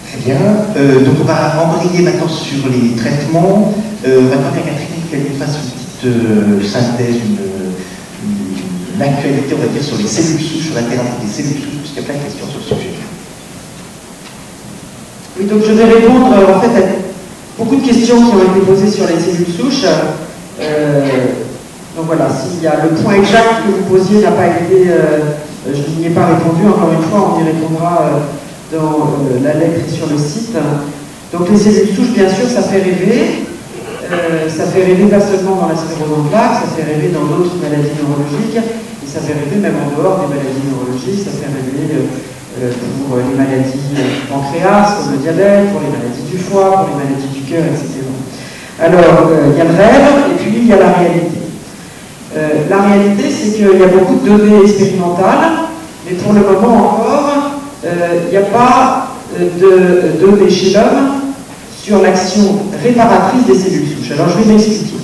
Très bien. Donc on va embrayer maintenant sur les traitements. On va demander à Catherine qu'elle nous fasse une petite synthèse, une actualité, on va dire, sur les cellules souches, sur la thérapie des cellules souches, parce qu'il y a plein de questions sur ce sujet. Oui, donc je vais répondre en fait à beaucoup de questions qui ont été posées sur les cellules souches. Donc voilà, s'il y a le point exact que vous posiez n'a pas été, je n'y ai pas répondu, encore une fois, on y répondra dans la lettre et sur le site. Donc les cellules souches, bien sûr, ça fait rêver. Ça fait rêver pas seulement dans la sclérose en plaques, ça fait rêver dans d'autres maladies neurologiques, et ça fait rêver même en dehors des maladies neurologiques, ça fait rêver pour les maladies pancréas, comme le diabète, pour les maladies du foie, pour les maladies du cœur, etc. Alors, il y a le rêve, et puis il y a la réalité. La réalité, c'est qu'il y a beaucoup de données expérimentales, mais pour le moment encore, il n'y a pas de données chez l'homme sur l'action réparatrice des cellules souches. Alors je vais m'expliquer.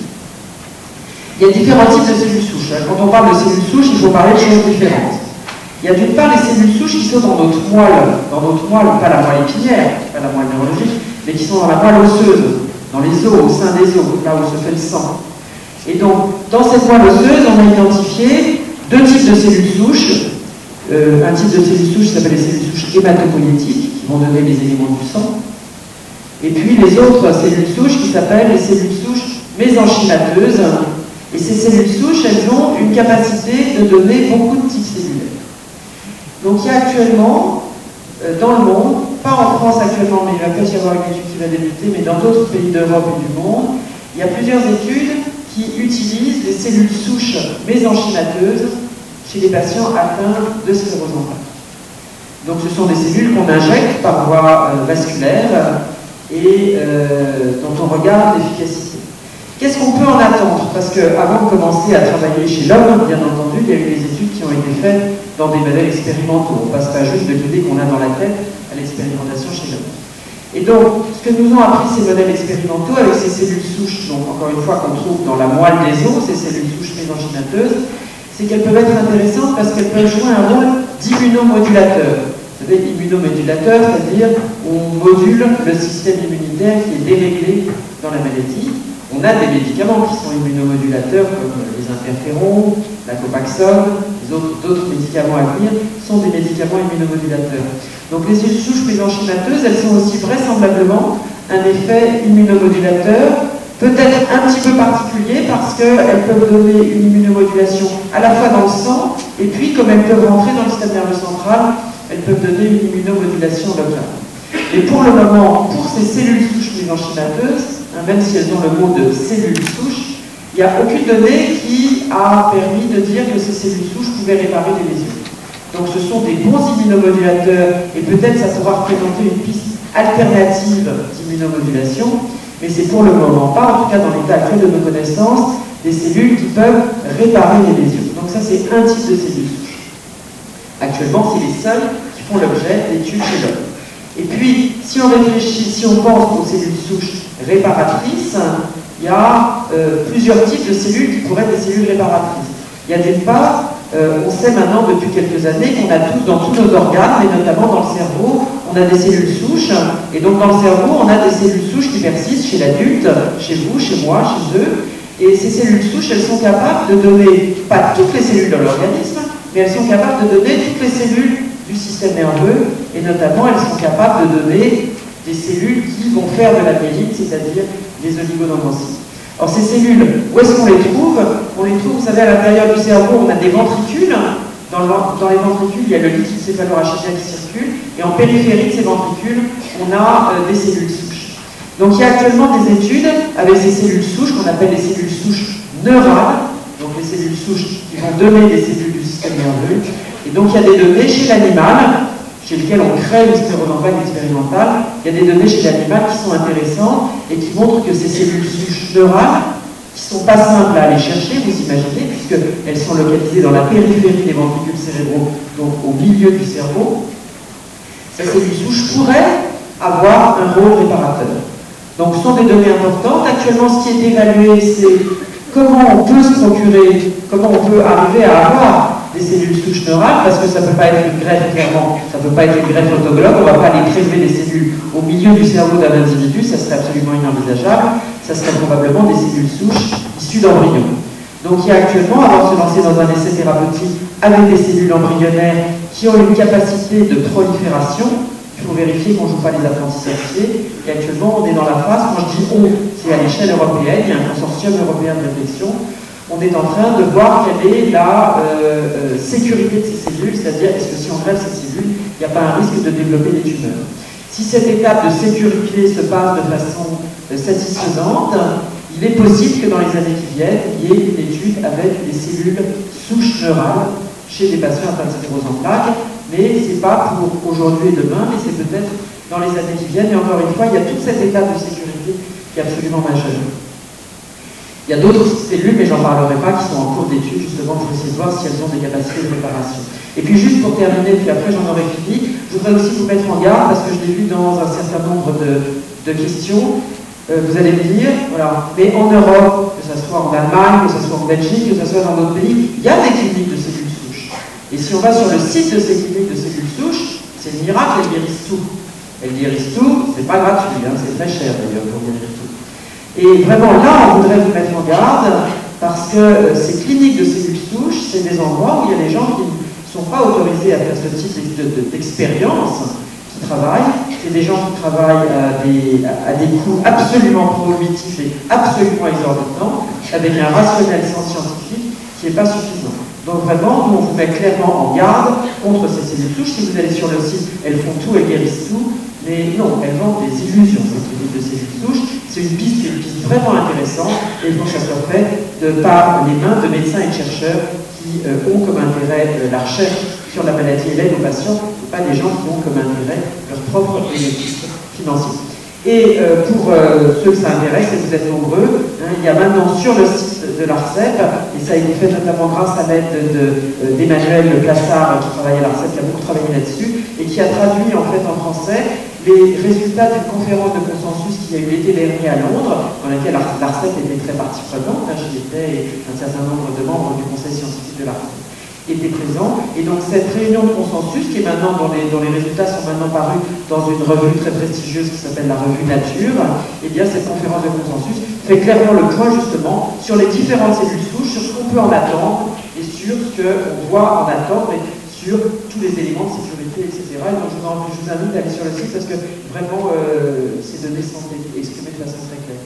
Il y a différents types de cellules souches. Quand on parle de cellules souches, il faut parler de choses différentes. Il y a d'une part les cellules souches qui sont dans notre moelle, pas la moelle épinière, pas la moelle neurologique, mais qui sont dans la moelle osseuse, dans les os, au sein des os, là où se fait le sang. Et donc, dans cette moelle osseuse, on a identifié deux types de cellules souches. Un type de cellules souches qui s'appelle les cellules souches hématopoïétiques, qui vont donner les éléments du sang. Et puis les autres cellules souches qui s'appellent les cellules souches mésenchymateuses. Et ces cellules souches, elles ont une capacité de donner beaucoup de types cellulaires. Donc il y a actuellement, dans le monde, pas en France actuellement, mais il va peut-être y avoir une étude qui va débuter, mais dans d'autres pays d'Europe et du monde, il y a plusieurs études qui utilisent les cellules souches mésenchymateuses chez les patients atteints de sclérose en plaques. Donc ce sont des cellules qu'on injecte par voie vasculaire et dont on regarde l'efficacité. Qu'est-ce qu'on peut en attendre? Parce qu'avant de commencer à travailler chez l'homme, bien entendu, il y a eu des études qui ont été faites dans des modèles expérimentaux. On ne passe pas juste de l'idée qu'on a dans la tête à l'expérimentation chez l'homme. Et donc, ce que nous ont appris ces modèles expérimentaux avec ces cellules souches, donc encore une fois qu'on trouve dans la moelle des os, ces cellules souches mésenchymateuses, c'est qu'elles peuvent être intéressantes parce qu'elles peuvent jouer un rôle d'immunomodulateur. Vous savez, immunomodulateur, c'est-à-dire on module le système immunitaire qui est déréglé dans la maladie. On a des médicaments qui sont immunomodulateurs comme les interférons, la copaxone, d'autres médicaments à venir sont des médicaments immunomodulateurs. Donc les cellules souches mésenchymateuses, elles sont aussi vraisemblablement un effet immunomodulateur, peut-être un petit peu particulier parce qu'elles peuvent donner une immunomodulation à la fois dans le sang et puis comme elles peuvent rentrer dans le système nerveux central, elles peuvent donner une immunomodulation locale. Et pour le moment, pour ces cellules souches mésenchymateuses, même si elles ont le mot de cellules souches, il n'y a aucune donnée qui a permis de dire que ces cellules souches pouvaient réparer des lésions. Donc ce sont des bons immunomodulateurs et peut-être ça pourra représenter une piste alternative d'immunomodulation, mais c'est pour le moment pas, en tout cas dans l'état actuel de nos connaissances, des cellules qui peuvent réparer les lésions. Donc ça c'est un type de cellules souches. Actuellement, c'est les seuls qui font l'objet d'études chez l'homme. Et puis, si on réfléchit, si on pense aux cellules souches réparatrices, il y a plusieurs types de cellules qui pourraient être des cellules réparatrices. Il y a d'une part, on sait maintenant depuis quelques années qu'on a tous, dans tous nos organes, et notamment dans le cerveau, on a des cellules souches, et donc dans le cerveau, on a des cellules souches qui persistent chez l'adulte, chez vous, chez moi, chez eux, et ces cellules souches, elles sont capables de donner, pas toutes les cellules de l'organisme, mais elles sont capables de donner toutes les cellules du système nerveux, et notamment elles sont capables de donner des cellules qui vont faire de la myéline, c'est-à-dire les oligodendrocytes. Alors ces cellules, où est-ce qu'on les trouve? On les trouve, vous savez, à l'intérieur du cerveau, on a des ventricules. Dans les ventricules, il y a le liquide céphalorachidien qui circule, et en périphérie de ces ventricules, on a des cellules souches. Donc il y a actuellement des études avec ces cellules souches qu'on appelle les cellules souches neurales, donc les cellules souches qui vont donner des cellules du système nerveux. Et donc il y a des données chez l'animal, chez lequel on crée une sclérose en plaques expérimentale, il y a des données chez l'animal qui sont intéressantes et qui montrent que ces cellules souches neurales, qui ne sont pas simples à aller chercher, vous imaginez, puisqu'elles sont localisées dans la périphérie des ventricules cérébraux, donc au milieu du cerveau, ces cellules souches pourraient avoir un rôle réparateur. Donc ce sont des données importantes. Actuellement, ce qui est évalué, c'est comment on peut se procurer, comment on peut arriver à avoir des cellules souches neurales, parce que ça ne peut pas être une greffe, clairement, ça ne peut pas être une greffe autoglobe, on ne va pas aller prélever des cellules au milieu du cerveau d'un individu, ça serait absolument inenvisageable, ça serait probablement des cellules souches issues d'embryons. Donc il y a actuellement, avant de se lancer dans un essai thérapeutique avec des cellules embryonnaires qui ont une capacité de prolifération, il faut vérifier qu'on ne joue pas les apprentis sorciers, et actuellement on est dans la phase, quand je dis on, c'est à l'échelle européenne, il y a un consortium européen de réflexion. On est en train de voir quelle est la sécurité de ces cellules, c'est-à-dire est-ce que si on greffe ces cellules, il n'y a pas un risque de développer des tumeurs. Si cette étape de sécurité se passe de façon satisfaisante, il est possible que dans les années qui viennent, il y ait une étude avec des cellules souches neurales chez des patients atteints de sclérose en plaques, mais ce n'est pas pour aujourd'hui et demain, mais c'est peut-être dans les années qui viennent. Et encore une fois, il y a toute cette étape de sécurité qui est absolument majeure. Il y a d'autres cellules, mais j'en parlerai pas, qui sont en cours d'étude justement pour essayer de voir si elles ont des capacités de réparation. Et puis juste pour terminer, puis après j'en aurai fini, je voudrais aussi vous mettre en garde, parce que je l'ai vu dans un certain nombre de questions, vous allez me dire, voilà, mais en Europe, que ce soit en Allemagne, que ce soit en Belgique, que ce soit dans d'autres pays, il y a des cliniques de cellules souches. Et si on va sur le site de ces cliniques de cellules souches, c'est le miracle, elles guérissent tout. Elles guérissent tout, c'est pas gratuit, hein, c'est très cher d'ailleurs pour guérir tout. Et vraiment là, on voudrait vous mettre en garde parce que ces cliniques de cellules souches, c'est des endroits où il y a des gens qui ne sont pas autorisés à faire ce type d'expérience, qui travaillent. C'est des gens qui travaillent à des coûts absolument prohibitifs et absolument exorbitants, avec un rationnel scientifique qui n'est pas suffisant. Donc vraiment, nous, on vous met clairement en garde contre ces cellules souches. Si vous allez sur le site, elles font tout, elles guérissent tout. Mais non, elles vendent des illusions, ces cliniques de cellules souches. C'est une piste vraiment intéressante et il faut que ça soit fait par les mains de médecins et de chercheurs qui ont comme intérêt la recherche sur la maladie et l'aide aux patients, et pas des gens qui ont comme intérêt leur propre bénéfice financier. Et pour ceux que ça intéresse, et vous êtes nombreux, hein, il y a maintenant sur le site de l'ARCEP, et ça a été fait notamment grâce à l'aide d'Emmanuel Plassard, qui travaille à l'ARCEP, qui a beaucoup travaillé là-dessus, et qui a traduit en fait en français les résultats d'une conférence de consensus qui a eu l'été dernier à Londres, dans laquelle l'ARCEP était très partie prenante, hein, j'y étais, et un certain nombre de membres du conseil scientifique de l'ARCEP étaient présents. Et donc cette réunion de consensus, qui est maintenant, dont les résultats sont maintenant parus dans une revue très prestigieuse qui s'appelle la revue Nature, et bien cette conférence de consensus fait clairement le point justement sur les différentes cellules souches, sur ce qu'on peut en attendre, et sur ce qu'on doit en attendre, et sur tous les éléments de sécurité, etc. Et donc je vous invite à aller sur le site parce que vraiment ces données sont exprimées de façon très claire.